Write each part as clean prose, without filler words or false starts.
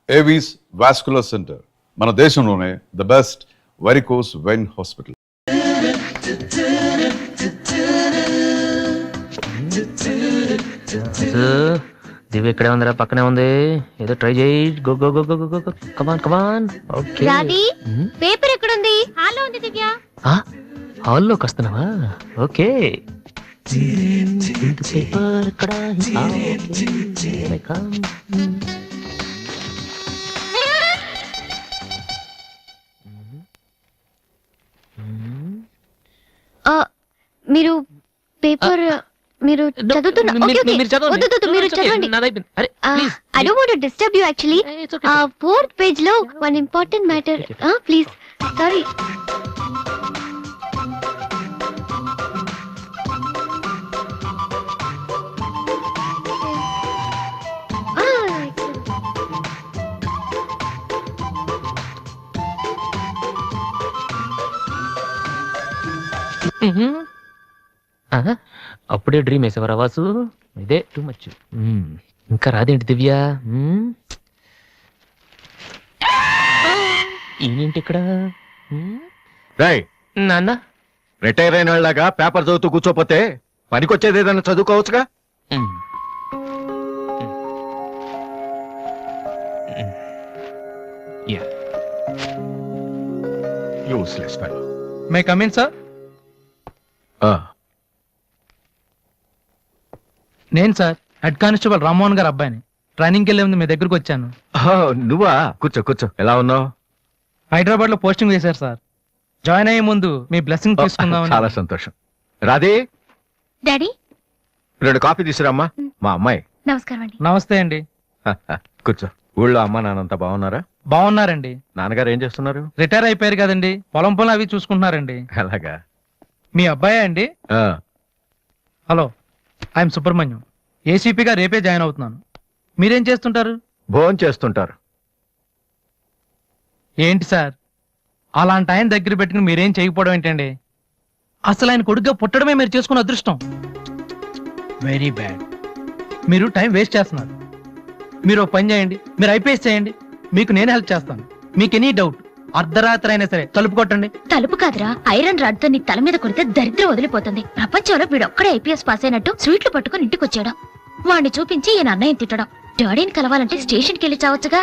Avis vascular centre, మన దేశంలోనే the best varicose vein hospital. Divya ఇక్కడే ఉందిరా, పక్కనే ఉంది. ఏదో ట్రై చేయి. Go go go go go come on come on. Okay Radhi, paper ఎక్కడుంది? హాల్లో ఉంది దివ్య. హాల్లోకి వస్తున్నావా? ఓకే. పేపర్ ఇక్కడ. మీరు పేపర్ మీరు చదువుతున్నా? మీరు చదవండి. I don't want to disturb you actually. Fourth page లో one important matter. Please. Sorry. అప్పుడే డ్రీమ్ వేసేవారా వాసు? ఇదే టూ మచ్. ఇంకా రాదేంటి దివ్య? ఏంటి ఇక్కడ? నాన్న, రిటైర్ అయిన వాళ్ళగా పేపర్ చదువుతూ కూర్చోపోతే పనికొచ్చేది ఏదైనా చదువుకోవచ్చుగా. Useless fellow. May come in sir? నేను సార్ హెడ్ కానిస్టేబుల్ రామ్మోహన్ గారు అబ్బాయిని. ట్రైనింగ్కి వెళ్ళే ముందు మీ దగ్గరకు వచ్చాను. నువ్వా? కూర్చో కూర్చో. ఎలా ఉన్నావు? హైదరాబాద్ లో పోస్టింగ్ చేశారు సార్. జాయిన్ అయ్యే ముందు మీ బ్లెస్సింగ్ తీసుకుందాం. చాలా సంతోషం. రాధే, డాడీ 2 కాఫీ తీసుకురామ్మా. మా అమ్మాయి. నమస్కారం అండి. నమస్తే అండి. కూర్చో. ఊళ్ళో అమ్మా నాన్నంతా బాగున్నారా? బాగున్నారండి. నాన్నగారు ఏం చేస్తున్నారు? రిటైర్ అయిపోయారు కదండి, పొలం పొలం అవి చూసుకుంటున్నారండి. అలాగా. మీ అబ్బాయే అండి? Hello, I'm Subrahmanyam. ఏసీపీగా రేపే జాయిన్ అవుతున్నాను. మీరేం చేస్తుంటారు? భోజనం చేస్తుంటారు. ఏంటి సార్, అలాంటి ఆయన దగ్గర పెట్టుకుని మీరేం చేయకపోవడం ఏంటండి? అసలు ఆయన కొడుగ్గా పుట్టడమే మీరు చేసుకున్న అదృష్టం. Very bad. మీరు టైం వేస్ట్ చేస్తున్నారు. మీరు ఒక పని చేయండి, మీరు ఐపీఎస్ చేయండి. మీకు నేను హెల్ప్ చేస్తాను. మీకు ఎనీ డౌట్ అర్ధరాత్రి అయినా సరే తలుపు కొట్టండి. తలుపు కాదురా, ఐరన్ రాడ్ తో నీ తల మీద కొడితే దరిద్రం వదిలిపోతుంది. ప్రపంచంలో వీడొక్కడే ఐపీఎస్ పాస్ అయినట్టు స్వీట్లు పట్టుకుని ఇంటికి వచ్చాడు. వాడిని చూపించి ఈయన అన్నయ్య తిట్టడం. డాడీని కలవాలంటే స్టేషన్కి వెళ్ళి చావచ్చుగా.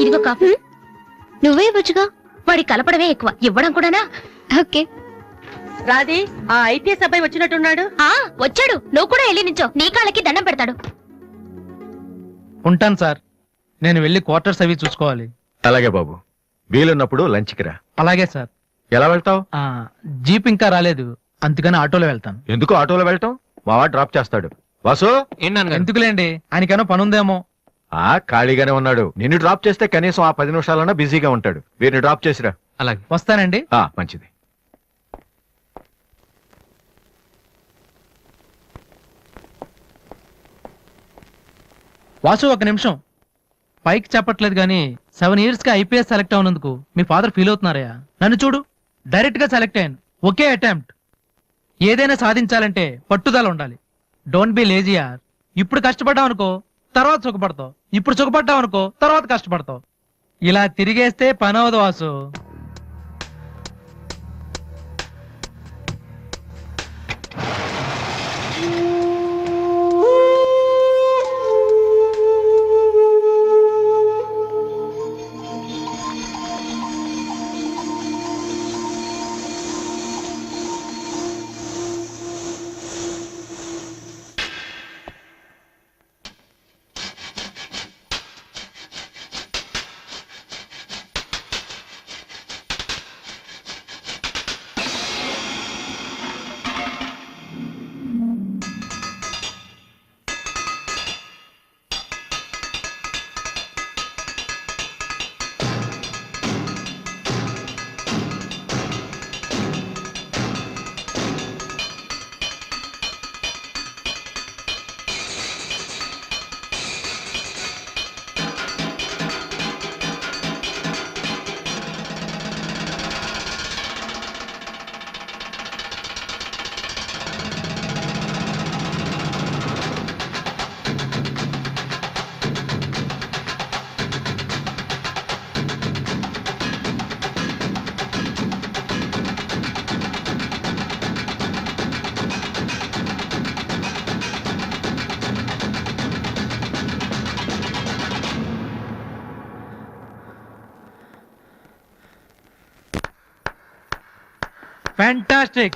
ఇదిగో కాఫీ. నువ్వే ఇవ్వచ్చుగా. వాడి కలపడమే ఎక్కువ, ఇవ్వడం కూడానా? ఓకే. రాధి, ఆ ఐపీఎస్ అబ్బాయి వచ్చినట్టున్నాడు. వచ్చాడు. నువ్వు కూడా వెళ్ళి నించో, నీ కాళ్ళకి దండం పెడతాడు. ఉంటాను సార్, నేను వెళ్ళి క్వార్టర్స్ అవి చూసుకోవాలి. అలాగే బాబు, వీలున్నప్పుడు లంచ్కి రా. అలాగే సార్. ఎలా వెళ్తావు? జీప్ ఇంకా రాలేదు, అందుకని ఆటోలో వెళ్తాను. ఎందుకు ఆటోలో వెళ్ళటం? మావా డ్రాప్ చేస్తాడు. వాసు, ఎందుకులేండి, ఆయనకేమో పని ఉందేమో. ఖాళీగానే ఉన్నాడు. నిన్ను డ్రాప్ చేస్తే కనీసం ఆ 10 నిమిషాలన్నా బిజీగా ఉంటాడు. వీరిని డ్రాప్ చేసిరా. అలాగే, వస్తానండి. మంచిది. వాసు, ఒక నిమిషం. పైకి చెప్పట్లేదు కానీ 7 years గా ఐపీఎస్ సెలెక్ట్ అవునందుకు మీ ఫాదర్ ఫీల్ అవుతున్నారయ్యా. నన్ను చూడు, డైరెక్ట్ గా సెలెక్ట్ అయ్యాను. ఒకే అటెంప్ట్. ఏదైనా సాధించాలంటే పట్టుదల ఉండాలి. డోంట్ బి లేజీ యార్. ఇప్పుడు కష్టపడ్డావు అనుకో, తర్వాత సుఖపడతావు. ఇప్పుడు సుఖపడ్డావు అనుకో, తర్వాత కష్టపడతావు. ఇలా తిరిగేస్తే పని అవదు వాసు. ఫ్యాంటాస్టిక్.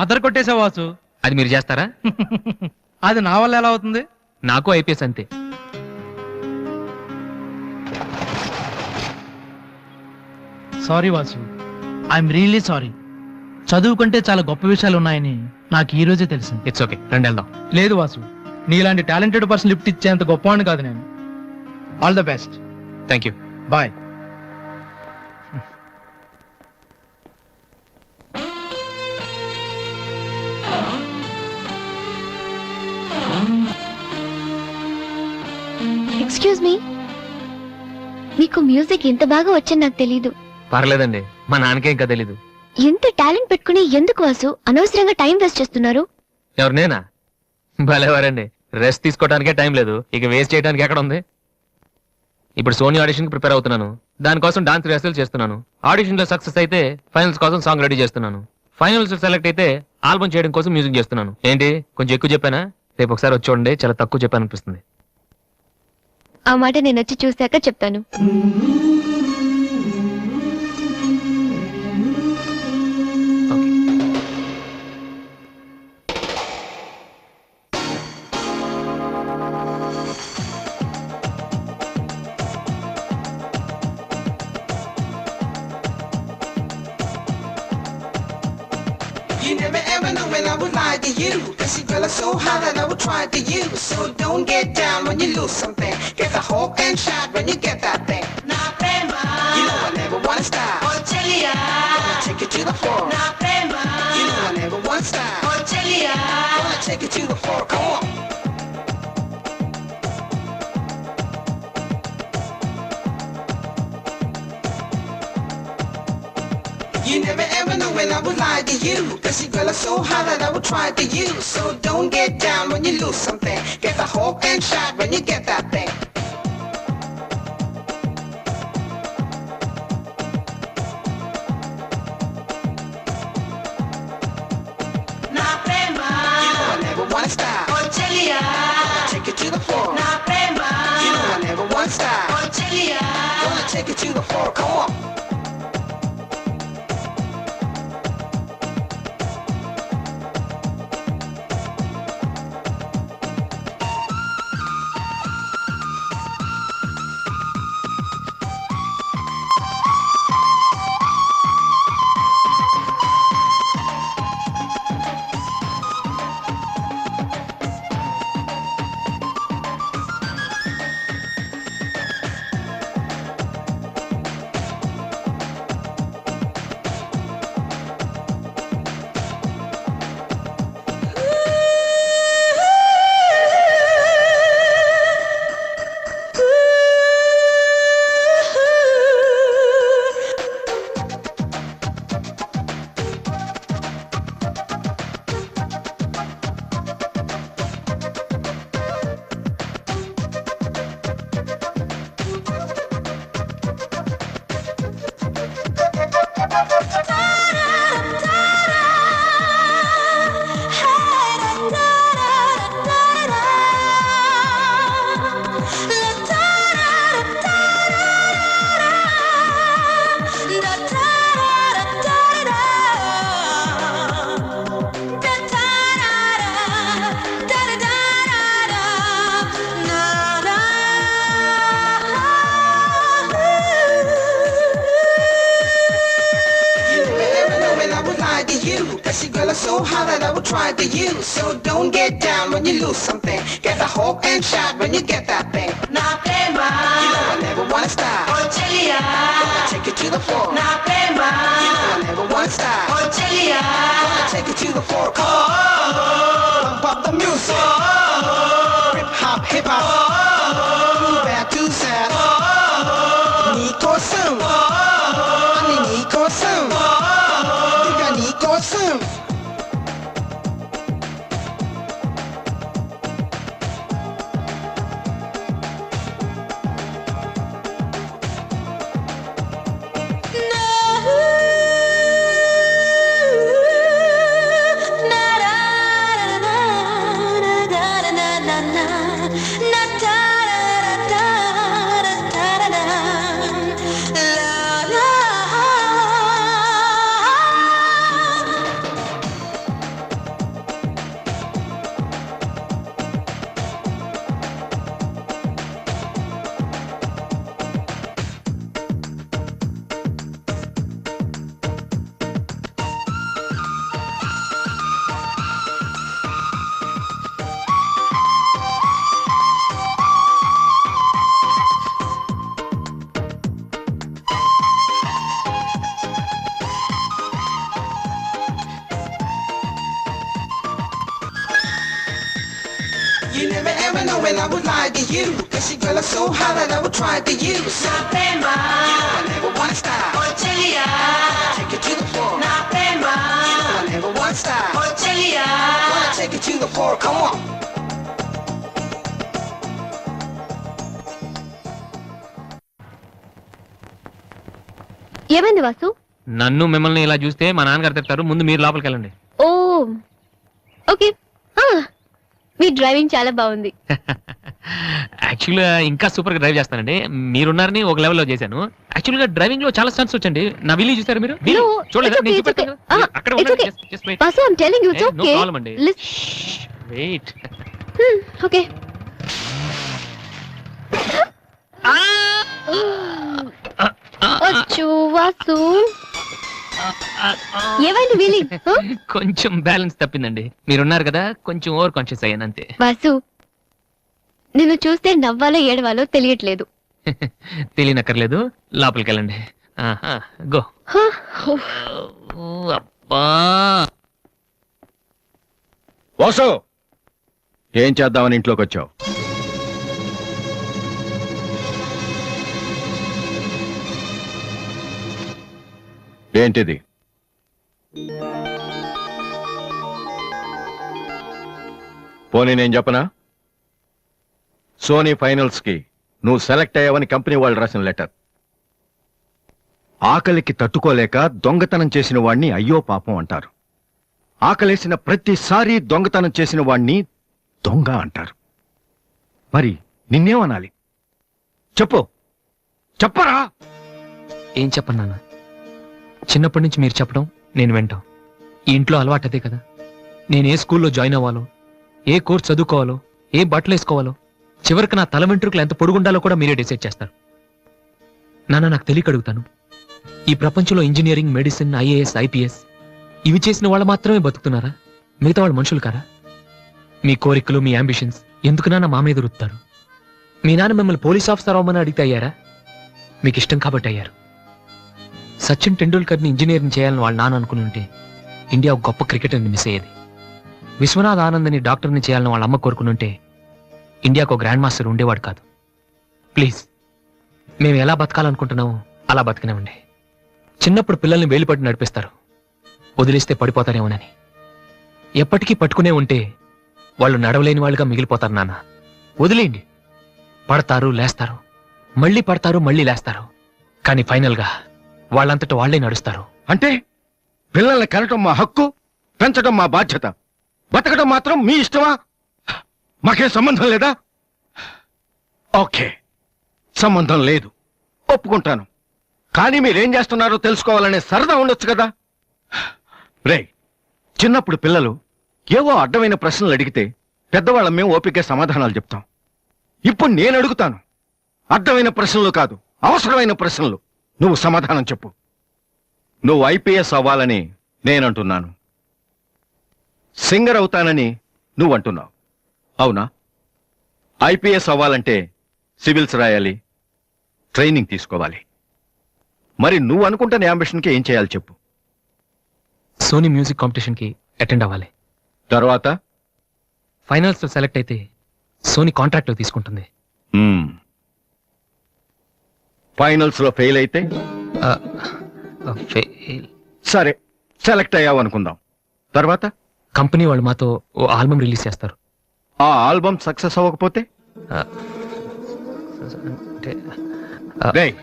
అదర్ కొట్టేసా వాసు. అది మీరు చేస్తారా? అది నా వల్ల ఎలా అవుతుంది? నాకు ఐపీఎస్ అంతే. Sorry Vasu, I'm really sorry. చదువు కంటే చాలా గొప్ప విషయాలు ఉన్నాయని నాకు ఈ రోజే తెలిసింది. ఇట్స్ ఓకే, రండి వెళ్దాం. లేదు వాసు, నీలాంటి టాలెంటెడ్ పర్సన్ లిఫ్ట్ ఇచ్చేంత గొప్పవాడిని కాదు నేను. All the best. Thank you. Bye. Excuse me, మీకు మ్యూజిక్ ఇంత బాగా వచ్చని నాకు తెలీదు. పర్లేదండి, మా నాన్నకే ఇంకా తెలీదు. ఎంత టాలెంట్ పెట్టుకుని ఎందుకు వాసు అనవసరంగా టైం వేస్ట్ చేస్తున్నారు? ఎవరు, నేనా? భలేవారండి, రెస్ట్ తీసుకోవడానికే టైం లేదు, ఇక వేస్ట్ చేయడానికి ఎక్కడ ఉంది? ఇప్పుడు సోనీ ఆడిషన్ కి ప్రిపేర్ అవుతున్నాను. దానికోసం డాన్స్ రిహర్సల్ చేస్తున్నాను. ఆడిషన్ లో సక్సెస్ అయితే ఫైనల్స్ కోసం సాంగ్ రెడీ చేస్తున్నాను. ఫైనల్స్ సెలెక్ట్ అయితే ఆల్బమ్ చేయడం కోసం మ్యూజిక్ చేస్తున్నాను. ఏంటి కొంచెం ఎక్కువ చెప్పానా? రేపు ఒకసారి వచ్చి చూడండి, చాలా తక్కువ చెప్పాను అనిపిస్తుంది. ఆ మాట నేను వచ్చి చూశాక చెప్తాను. You never ever know when I would lie to you. Cause you girl are so hot that I would try to you. So don't get down when you lose something. Get the hope and shot when you get that thing. Na prema. You know I never wanna stop. Oh Chelia. Gonna take you to the floor. Na prema. You know I never wanna stop. Oh Chelia. Gonna take you to the floor. Come on. You never ever know when I would lie to you. Cause you girl are so hot that I would try to you. So don't get down when you lose something. Get the hope and shot when you get that thing. Na prema. You know I never wanna stop. Oh Chelia. Gonna take you to the floor. Na prema. You know I never wanna stop. Oh Chelia. Gonna take you to the floor. Come on. Cause you girl are so hot that I would try to you. So don't get down when you lose something. Get the hope and shot when you get that thing. Na prema. You know I never wanna stop. Oh Chelia. Gonna take you to the floor. Na prema. You know I never wanna stop. Oh Chelia. Gonna take you to the floor. Come on. Pump up the music. Hip hop, hip hop. Move back to sound. Nikosum. Ani Nikosum. Diga Nikosum. Na You never ever know when I would lie to you. Cause your girl is so hot that I would try to use. Na prema, you know I never want to stop. Ochelia, take it to the floor. Na prema, you know I never want to stop. Ochelia, wanna take it to the floor, come on. ఏమైంది వాసు? నన్ను మిమ్మల్ని ఇలా చూస్తే మా నాన్నగారు తిడతారు. ముందు మీరు లోపలికి వెళ్ళండి. ఓ ఓకే. మీ డ్రైవింగ్ చాలా బాగుంది. యాక్చువల్గా ఇంకా సూపర్ గా డ్రైవ్ చేస్తానండి. మీరున్నారని ఒక లెవెల్లో చేశాను. యాక్చువల్గా డ్రైవింగ్ లో చాలా స్టన్స్ వచ్చండి. నా వీలు చూసారు మీరు? No, చూడలేదా? it's okay, నేను it's okay. చూపెడతాను. అక్కడ It's okay. just wait. Vasu, I'm telling you, it's No okay. problem అండి. Wait. ఓకే. అచ్చో వాసు, ఏమైంది వీలి? కొంచెం బ్యాలెన్స్ తప్పిందండి. మీరున్నారు కదా, కొంచెం ఓవర్ కాన్షియస్ అయ్యాను అంతే. వాసు, నిన్ను చూస్తే నవ్వాలో ఏడవాలో తెలియట్లేదు. తెలియనక్కర్లేదు, లోపలికి వెళ్ళండి. గో. అబ్బా, వాసు, ఏం చేద్దామని ఇంట్లోకి వచ్చావు? ఏంటిది? పోనీ నేను చెప్పనా? సోనీ ఫైనల్స్ కి నువ్వు సెలెక్ట్ అయ్యావని కంపెనీ వాళ్ళు రాసిన లెటర్. ఆకలికి తట్టుకోలేక దొంగతనం చేసిన వాణ్ణి అయ్యో పాపం అంటారు. ఆకలేసిన ప్రతిసారి దొంగతనం చేసిన వాణ్ణి దొంగ అంటారు. మరి నిన్నేమనాలి? చెప్పు, చెప్పరా? ఏం చెప్పను నాన్న. చిన్నప్పటి నుంచి మీరు చెప్పడం నేను వింటాం. ఈ ఇంట్లో అలవాటు అదే కదా. నేను ఏ స్కూల్లో జాయిన్ అవ్వాలో, ఏ కోర్స్ చదువుకోవాలో, ఏ బట్టలు వేసుకోవాలో, చివరికి నా తల వెంట్రుకలు ఎంత పొడుగుండాలో కూడా మీరే డిసైడ్ చేస్తారు. నాన్న, నాకు తెలియక అడుగుతాను, ఈ ప్రపంచంలో ఇంజనీరింగ్, మెడిసిన్, ఐఏఎస్, ఐపీఎస్ ఇవి చేసిన వాళ్ళు మాత్రమే బతుకుతున్నారా? మిగతా వాళ్ళు మనుషులు కారా? మీ కోరికలు, మీ అంబిషన్స్ ఎందుకు నాన్న మా మీద రుత్తారు? మీ నాన్న మిమ్మల్ని పోలీస్ ఆఫీసర్ అవ్వమని అడిగితే అయ్యారా? మీకు ఇష్టం కాబట్టి అయ్యారు. సచిన్ టెండూల్కర్ని ఇంజనీరింగ్ చేయాలని వాళ్ళ నాన్న అనుకుని ఉంటే ఇండియా ఒక గొప్ప క్రికెటర్ని మిస్ అయ్యేది. విశ్వనాథ్ ఆనంద్ని డాక్టర్ని చేయాలని వాళ్ళ అమ్మ కోరుకుని ఉంటే ఇండియాకు ఒక గ్రాండ్ మాస్టర్ ఉండేవాడు కాదు. ప్లీజ్, మేము ఎలా బతకాలనుకుంటున్నామో అలా బతికినామండి. చిన్నప్పుడు పిల్లల్ని వేలుపట్టి నడిపిస్తారు, వదిలేస్తే పడిపోతారేమోనని. ఎప్పటికీ పట్టుకునే ఉంటే వాళ్ళు నడవలేని వాళ్ళుగా మిగిలిపోతారు నాన్న. వదిలేయండి. పడతారు, లేస్తారు, మళ్ళీ పడతారు, మళ్ళీ లేస్తారు. కానీ ఫైనల్గా వాళ్ళంతట వాళ్లే నడుస్తారు. అంటే పిల్లల్ని కనటం మా హక్కు, పెంచడం మా బాధ్యత, బతకడం మాత్రం మీ ఇష్టమా? మాకేం సంబంధం లేదా? ఓకే, సంబంధం లేదు, ఒప్పుకుంటాను. కానీ మీరేం చేస్తున్నారో తెలుసుకోవాలనే సరదా ఉండొచ్చు కదా. రే, చిన్నప్పుడు పిల్లలు ఏవో అడ్డమైన ప్రశ్నలు అడిగితే పెద్దవాళ్ళం మేము ఓపిక సమాధానాలు చెప్తాం. ఇప్పుడు నేను అడుగుతాను, అడ్డమైన ప్రశ్నలు కాదు, అవసరమైన ప్రశ్నలు. నువ్వు సమాధానం చెప్పు. నువ్వు ఐపీఎస్ అవ్వాలని నేనంటున్నాను, సింగర్ అవుతానని నువ్వు అంటున్నావు. అవునా? ఐపీఎస్ అవ్వాలంటే సివిల్స్ రాయాలి, ట్రైనింగ్ తీసుకోవాలి. మరి నువ్వు అనుకుంటున్న అంబిషన్కి ఏం చేయాలి చెప్పు. సోనీ మ్యూజిక్ కాంపిటీషన్కి అటెండ్ అవ్వాలి. తర్వాత ఫైనల్స్ లో సెలెక్ట్ అయితే సోనీ కాంట్రాక్ట్ లో తీసుకుంటుంది. ఫైనల్స్ లో ఫెయిల్ అయితే సరే, సెలెక్ట్ అయ్యావు అనుకుందాం. తర్వాత కంపెనీ వాళ్ళు మాతో ఓ ఆల్బమ్ రిలీజ్ చేస్తారు. ఆ ఆల్బమ్ సక్సెస్ అవ్వకపోతే అంటే రేయ్,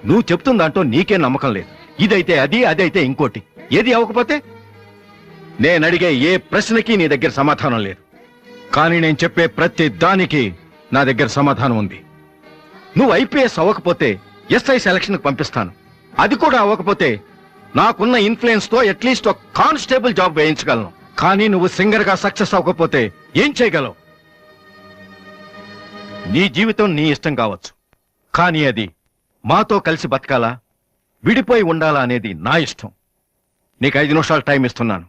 నువ్వు చెప్తున్న దాంట్లో నీకే నమ్మకం లేదు. ఇదైతే అది, అదైతే ఇంకోటి. ఏది అవ్వకపోతే? నేను అడిగే ఏ ప్రశ్నకి నీ దగ్గర సమాధానం లేదు. కానీ నేను చెప్పే ప్రతి దానికి నా దగ్గర సమాధానం ఉంది. నువ్వు ఐపీఎస్ అవ్వకపోతే ఎస్ఐ సెలక్షన్ కి పంపిస్తాను. అది కూడా అవ్వకపోతే నాకున్న ఇన్ఫ్లుయెన్స్ తో అట్లీస్ట్ ఒక కానిస్టేబుల్ జాబ్ వేయించగలను. కానీ నువ్వు సింగర్ గా సక్సెస్ అవ్వకపోతే ఏం చేయగలవు? నీ జీవితం నీ ఇష్టం కావచ్చు, కానీ అది మాతో కలిసి బతకాలా, విడిపోయి ఉండాలా అనేది నా ఇష్టం. నీకు 5 నిమిషాలు టైం ఇస్తున్నాను,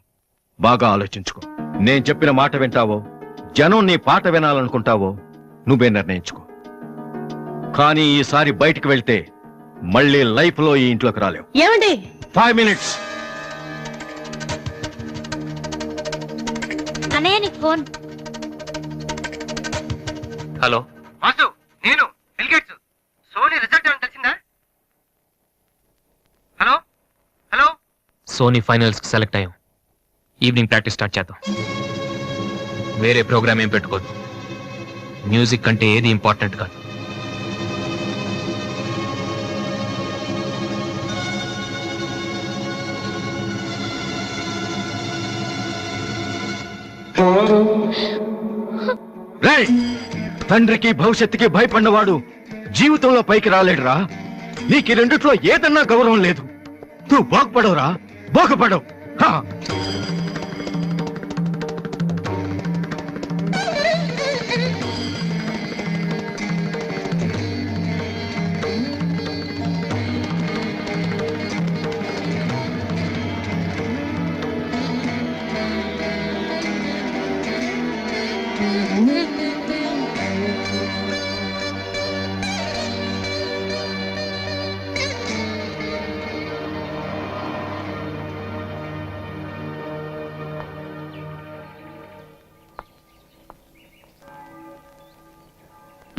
బాగా ఆలోచించుకో. నేను చెప్పిన మాట వింటావో, జనం నీ పాట వినాలనుకుంటావో నువ్వే నిర్ణయించుకో. కానీ ఈసారి బయటికి వెళ్తే మళ్ళీ లైఫ్ లో ఈ ఇంట్లోకి రాలేవు. ఏమండి? 5 minutes. అన్నయ్య, నీకు ఫోన్. హలో వాసు నేను ఎల్గేట్స్ సోనీ రిజల్ట్ ఏమైనా తెలిసిందా? హలో హలో సోనీ ఫైనల్స్ కి సెలెక్ట్ అయ్యాం. ఈవినింగ్ ప్రాక్టీస్ స్టార్ట్ చేద్దాం. వేరే ప్రోగ్రామ్ ఏం పెట్టుకోవద్దు. మ్యూజిక్ అంటే ఏది ఇంపార్టెంట్ కాదు. రేయ్, తండ్రికి భవిష్యత్తుకి భయపడినవాడు జీవితంలో పైకి రాలేడురా. నీకు ఈ రెండిట్లో ఏదన్నా గౌరవం లేదు. నువ్వు బాగుపడవురా, బాగుపడవు. హా.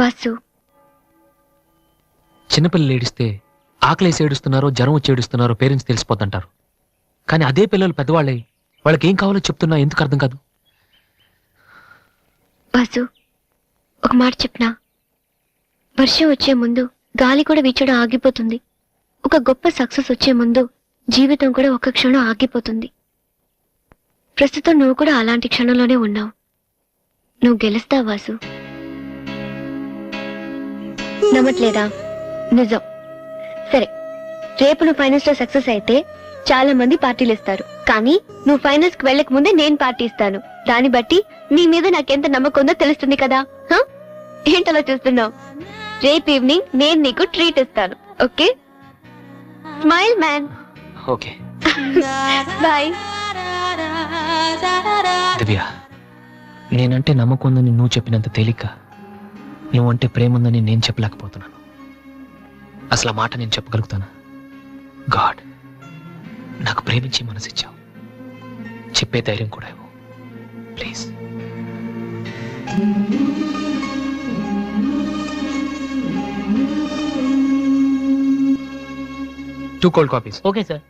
వాసు, చిన్నపిల్లలు ఏడిస్తే ఆకలేసి ఏడుస్తున్నారో జ్వరం వచ్చి ఏడుస్తున్నారో పేరెంట్స్ తెలిసిపోతుంటారు. కానీ అదే పిల్లలు పెద్దవాళ్ళే వాళ్ళకి ఏం కావాలో చెప్తున్నా ఎందుకు అర్థం కాదు? వాసు, ఒక మాట చెప్పనా? వర్షం వచ్చే ముందు గాలి కూడా వీచడం ఆగిపోతుంది. ఒక గొప్ప సక్సెస్ వచ్చే ముందు జీవితం కూడా ఒక క్షణం ఆగిపోతుంది. ప్రస్తుతం నువ్వు కూడా అలాంటి క్షణంలోనే ఉన్నావు. నువ్వు గెలుస్తావు వాసు. నమ్మట్లేదా? నిజం. సరే, రేపు నువ్వు ఫైనల్స్ లో సక్సెస్ అయితే చాలా మంది పార్టీలు ఇస్తారు. కానీ నువ్వు ఫైనల్స్ కి వెళ్ళక ముందే నేను పార్టీ ఇస్తాను. దాన్ని బట్టి నీ మీద నాకెంత నమ్మకం ఉందో తెలుస్తుంది కదా. హ? ఏంటలా చూస్తున్నావు? రేపు ఈవినింగ్ నేను నీకు ట్రీట్ ఇస్తాను. Okay? Smile man. Okay bye. Divya, నేనంటే నమ్మకం ఉందని నువ్వు చెప్పినంత తేలిక నువ్వంటే ప్రేమ ఉందని నేను చెప్పలేకపోతున్నాను. అసలు ఆ మాట నేను చెప్పగలుగుతానా? గాడ్, నాకు ప్రేమించి మనసిచ్చావు. చెప్పే ధైర్యం కూడా ఇవ్వు please. 2 cold copies. Okay sir.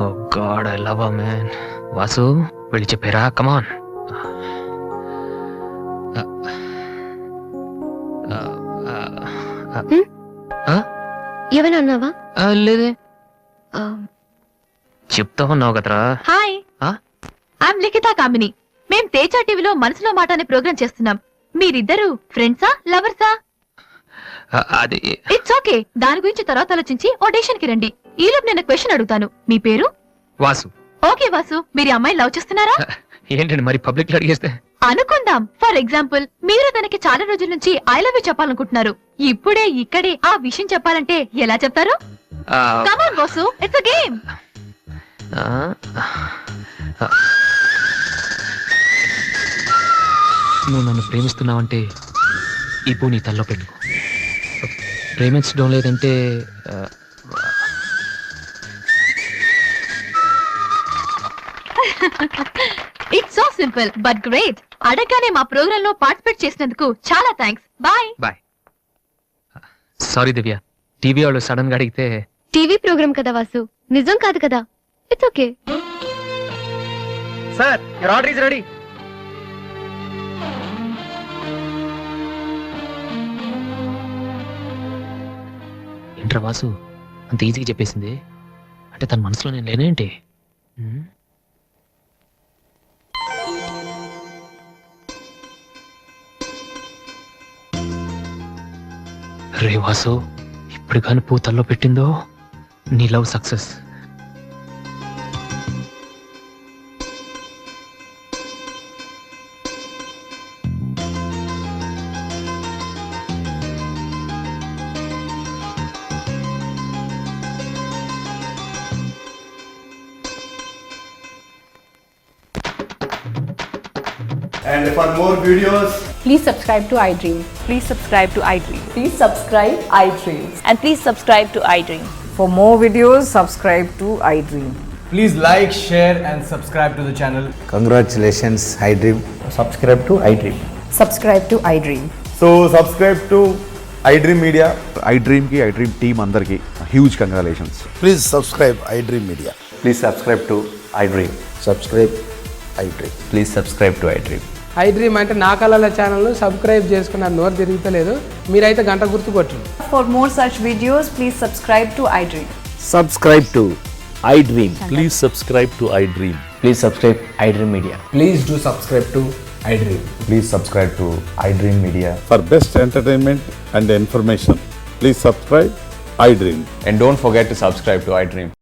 Oh God, I love her, man. Vasu, వెళ్ళి చెప్పారా? కమాన్. ఏమైనా అన్నావా? లేదే, చెప్తా ఉన్నావు కదరా. హాయ్, ఐఎమ్ లిఖితా కామిని. మేం తేజ టీవీలో మనసులో మాట అనే ప్రోగ్రామ్ చేస్తున్నాం. మీరిద్దరు ఫ్రెండ్సా, లవర్సా? అది ఇట్స్ ఓకే, దాని గురించి తర్వాత ఆలోచించి ఆడిషన్ కి రండి. ఈలోపు నేను క్వశ్చన్ అడుగుతాను. మీ పేరు? వాసు. ఓకే వాసు, మీరు ఈ అమ్మాయిని లవ్ చేస్తున్నారా? ఏంటండి మరి పబ్లిక్ లో అడిగేస్తే? అనుకుందాం. ఫర్ ఎగ్జాంపుల్, మీరు తనకి చాలా రోజుల నుంచి ఐ లవ్ యూ చెప్పాలనుకుంటున్నారు. ఇప్పుడే ఇక్కడే ఆ విషయం చెప్పాలంటే ఎలా చెప్తారు? కమాన్ వాసు, ఇట్స్ అ గేమ్. నువ్వు నన్ను ప్రేమిస్తున్నావంటే ఈ పూ నీ తల్లో పెట్టుకో. ప్రేమించడం లేదంటే it's so simple but great. అడగగానే మా ప్రోగ్రామ్ లో పార్టిసిపేట్ చేసినందుకు చాలా థ్యాంక్స్. బాయ్. బాయ్. సారీ దివ్య, టీవీ వాళ్ళు సడన్ గా అడిగితే. టీవీ ప్రోగ్రామ్ కదా వాసు, నిజం కాదు కదా. It's okay. Sir, your order is ready. ఏంట్రా వాసు, అంత ఈజీగా చెప్పేసింది? అంటే తన మనసులో నేను లేనేంటి? రే వాసు, ఇప్పుడు కానీ పూతల్లో పెట్టిందో నీ love success. And for more videos, please subscribe to iDream. Please subscribe to iDream. Please subscribe iDream. And please subscribe to iDream. For more videos, subscribe to iDream. Please like, share, and subscribe to the channel. Congratulations, iDream. Subscribe to iDream. Subscribe to iDream. So subscribe to iDream Media. iDream కి iDream team అందరికి huge congratulations. Please subscribe iDream Media. Please subscribe to iDream. Subscribe iDream. Please subscribe to iDream. iDream అంటే నా కళల channel subscribe చేసుకున్నారు, నోరు తిరుగుతలేదు. మీరైతే గంట గుర్తు కొట్టండి. For more such videos, please subscribe to iDream. Subscribe to iDream. Please subscribe to iDream. Please subscribe iDream Media. Please do subscribe to iDream. Please subscribe to iDream Media. For best entertainment and information please subscribe iDream. And don't forget to subscribe to iDream.